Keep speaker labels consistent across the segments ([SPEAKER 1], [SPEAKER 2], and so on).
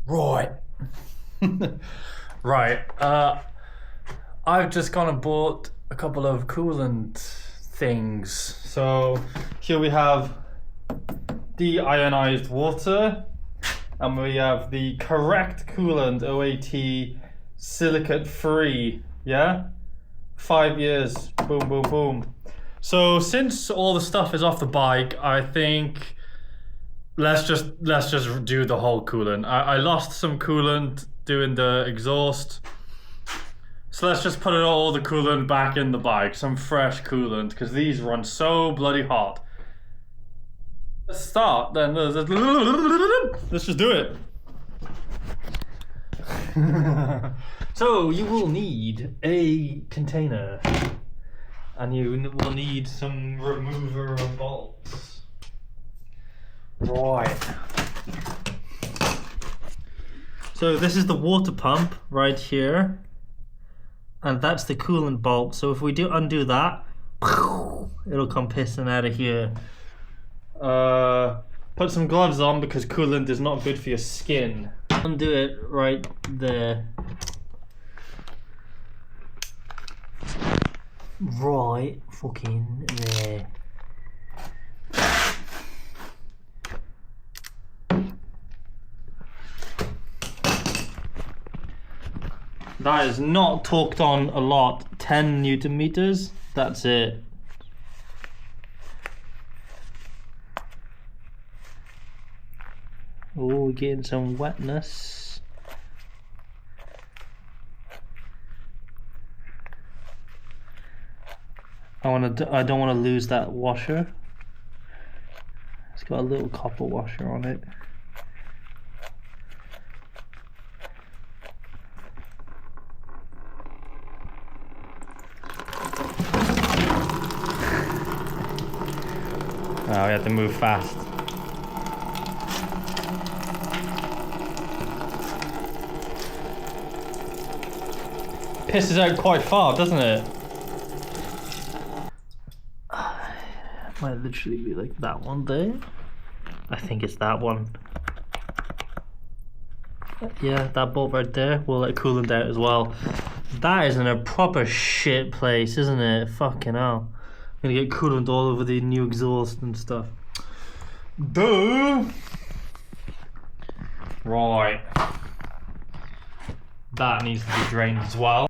[SPEAKER 1] Right. Right. I've just gone and bought a couple of coolant things. So here we have deionized water, and we have the correct coolant OAT silicate free. Yeah, 5 years. Boom, boom, boom. So since all the stuff is off the bike, I think let's just do the whole coolant. I lost some coolant doing the exhaust, so let's just put all the coolant back in the bike, some fresh coolant, because these run so bloody hot. Let's start then. Let's just do it. So you will need a container, and you will need some remover of bolts. Right. So this is the water pump right here, and that's the coolant bolt. So if we do undo that, it'll come pissing out of here. Put some gloves on because coolant is not good for your skin. Undo it right there. Right fucking there. That is not torqued on a lot. 10 Newton meters. That's it. Oh, we're getting some wetness. I don't want to lose that washer. It's got a little copper washer on it. Oh, we have to move fast. Pisses out quite far, doesn't it? Might literally be like that one there. I think it's that one. Yeah, that bolt right there will let coolant out as well. That is in a proper shit place, isn't it? Fucking hell. I'm gonna get coolant all over the new exhaust and stuff. Duh! Right. That needs to be drained as well.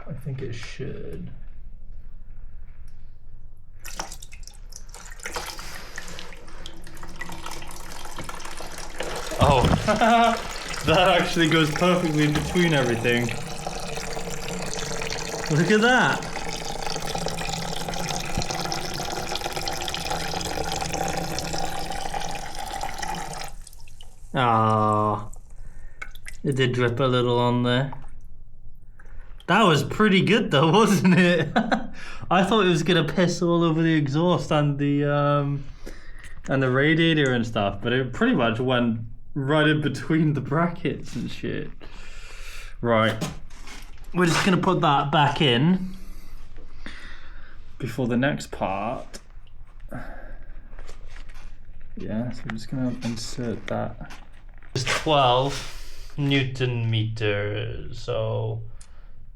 [SPEAKER 1] I think it should. Oh, that actually goes perfectly in between everything. Look at that. Ah, it did drip a little on there. That was pretty good though, wasn't it? I thought it was gonna piss all over the exhaust and the radiator and stuff, but it pretty much went right in between the brackets and shit. Right, we're just gonna put that back in before the next part. Yeah, so we're just gonna insert that. It's 12 Newton meters, so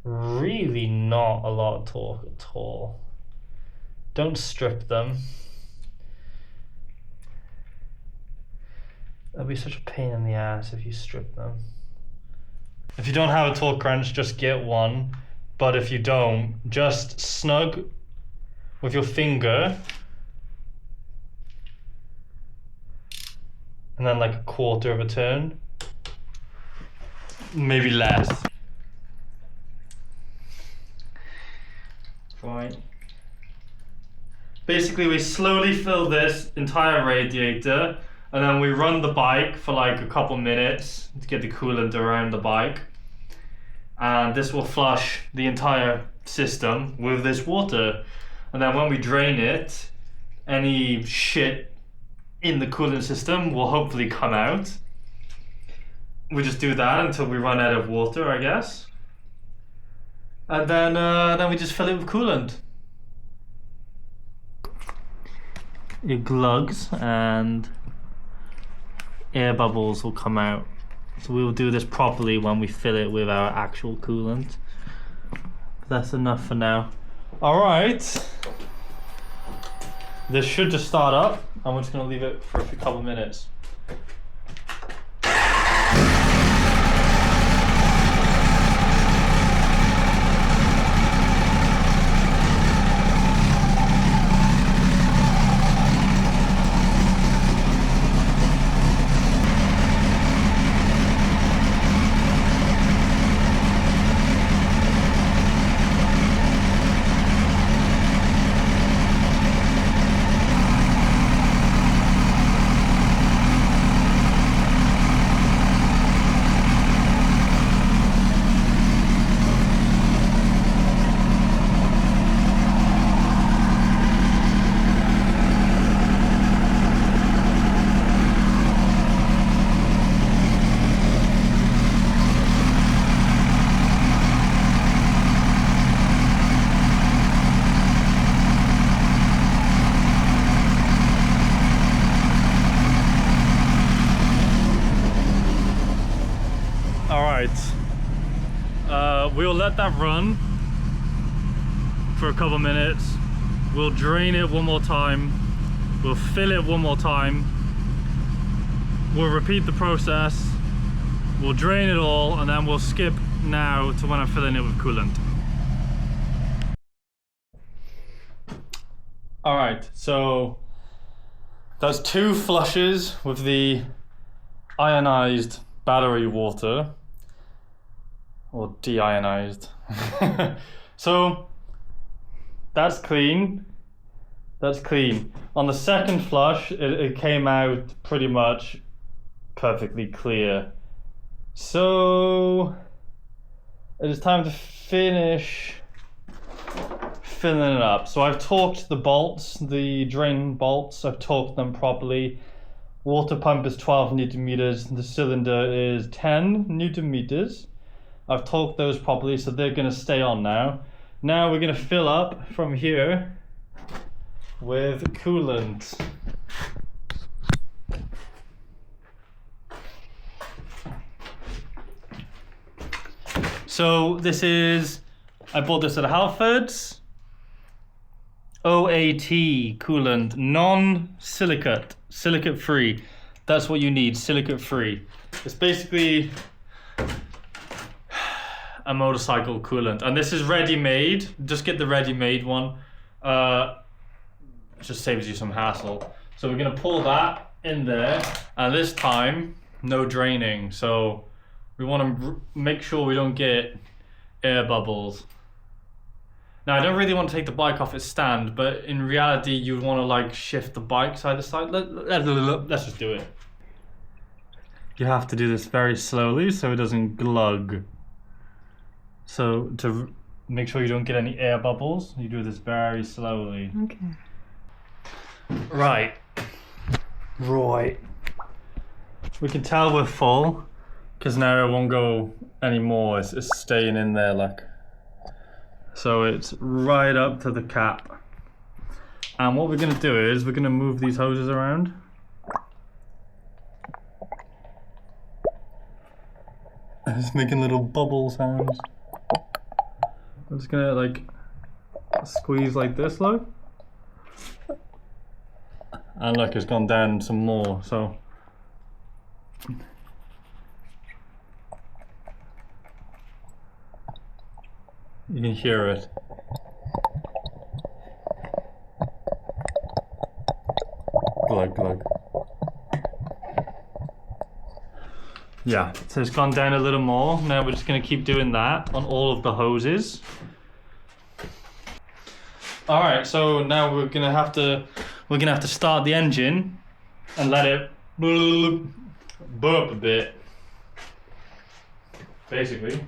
[SPEAKER 1] really not a lot of torque at all. Don't strip them. That'd be such a pain in the ass if you strip them. If you don't have a torque wrench, just get one. But if you don't, just snug with your finger and then like a quarter of a turn. Maybe less. Right. Basically, we slowly fill this entire radiator, and then we run the bike for like a couple minutes to get the coolant around the bike. And this will flush the entire system with this water. And then when we drain it, any shit in the coolant system will hopefully come out. We just do that until we run out of water, I guess. And then we just fill it with coolant. It glugs and air bubbles will come out So we will do this properly when we fill it with our actual coolant. That's enough for now. All right. This should just start up, and we're just gonna leave it for a couple minutes. We'll let that run for a couple minutes. We'll drain it one more time. We'll fill it one more time. We'll repeat the process. We'll drain it all, and then we'll skip now to when I'm filling it with coolant. All right, so that's 2 flushes with the ionized battery water. Or deionized. So that's clean. That's clean. On the second flush, it came out pretty much perfectly clear. So it is time to finish filling it up. So I've torqued the bolts, the drain bolts. I've torqued them properly. Water pump is 12 Newton meters. The cylinder is 10 Newton meters. I've torqued those properly, so they're going to stay on now. Now we're going to fill up from here with coolant. So this is, I bought this at Halfords. OAT coolant, non-silicate, silicate free. That's what you need, silicate free. It's basically a motorcycle coolant, and this is ready-made. Just get the ready-made one. Just saves you some hassle. So we're gonna pour that in there, and this time no draining. So we want to make sure we don't get air bubbles. Now I don't really want to take the bike off its stand, but in reality you want to like shift the bike side to side. Let's just do it. You have to do this very slowly so it doesn't glug. So to make sure you don't get any air bubbles, you do this very slowly.
[SPEAKER 2] Okay.
[SPEAKER 1] Right. We can tell we're full because now it won't go anymore. It's staying in there like. So it's right up to the cap. And what we're gonna do is we're gonna move these hoses around. It's making little bubble sounds. I'm just gonna like squeeze like this, look. And look, it's gone down some more, so. You can hear it. Glug, glug. Yeah, so it's gone down a little more. Now we're just gonna keep doing that on all of the hoses. All right, so now we're gonna have to start the engine and let it burp a bit, basically.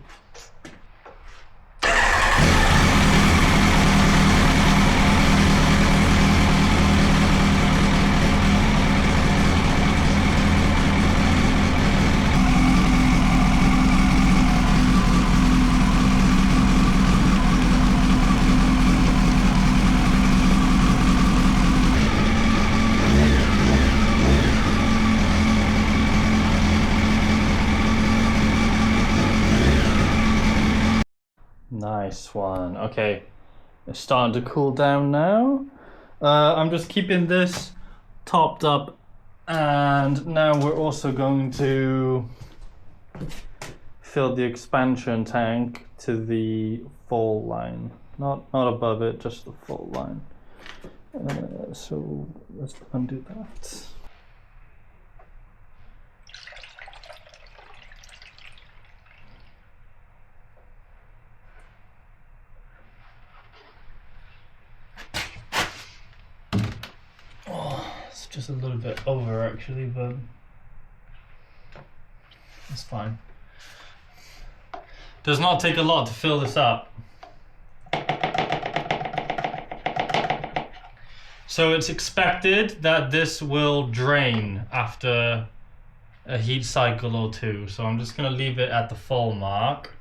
[SPEAKER 1] Nice one. Okay, it's starting to cool down now. I'm just keeping this topped up, and now we're also going to fill the expansion tank to the full line. Not above it, just the full line. So let's undo that. Oh, it's just a little bit over actually, but it's fine. Does not take a lot to fill this up. So it's expected that this will drain after a heat cycle or two. So I'm just gonna leave it at the full mark,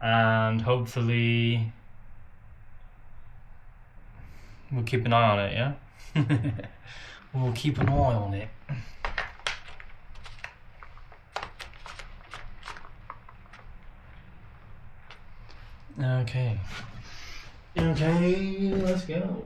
[SPEAKER 1] and hopefully we'll keep an eye on it, yeah? We'll keep an eye on it. Okay. Okay, let's go.